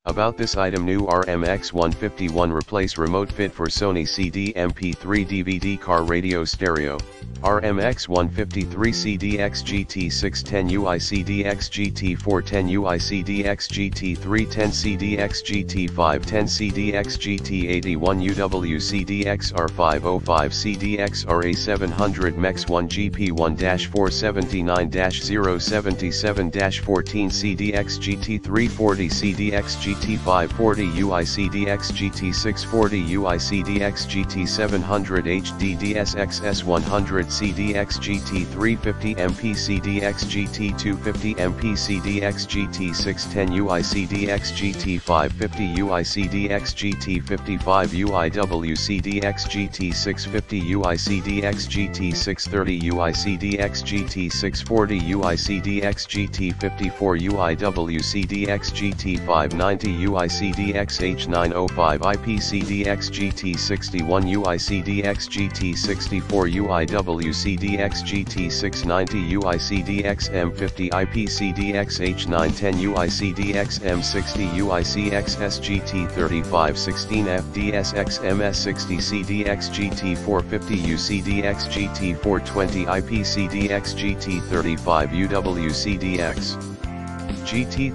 About this item: new RM-X151 replace remote fit for Sony CD MP3 DVD car radio stereo. RM-X153 CDX-GT610Ui CDX-GT410Ui CDX-GT310 CDX-GT510 CDX-GT81 UW CDX-R505 CDX-RA700 MEX1 GP1-479-077-14 CDX-GT340 CDX-GT540Ui CDX-GT640Ui CDX-GT700 HDDSXS100 CDX-GT350 MP CDX-GT250 MP CDX-GT610Ui CDX-GT550Ui CDX-GT55 UIW CDX-GT650Ui CDX-GT630Ui CDX-GT640Ui CDX-GT54 UIW CDX-GT590Ui CDX-H905 IP CDX-GT61 Ui CDX-GT64 UIW CDX-GT690 Ui CDX-M50 IP CDX-H910 Ui CDX-M60 Ui CXS-GT3516 FDSX-MS60 CDX-GT450 U CDX-GT420 IP CDX-GT35 UW CDX GT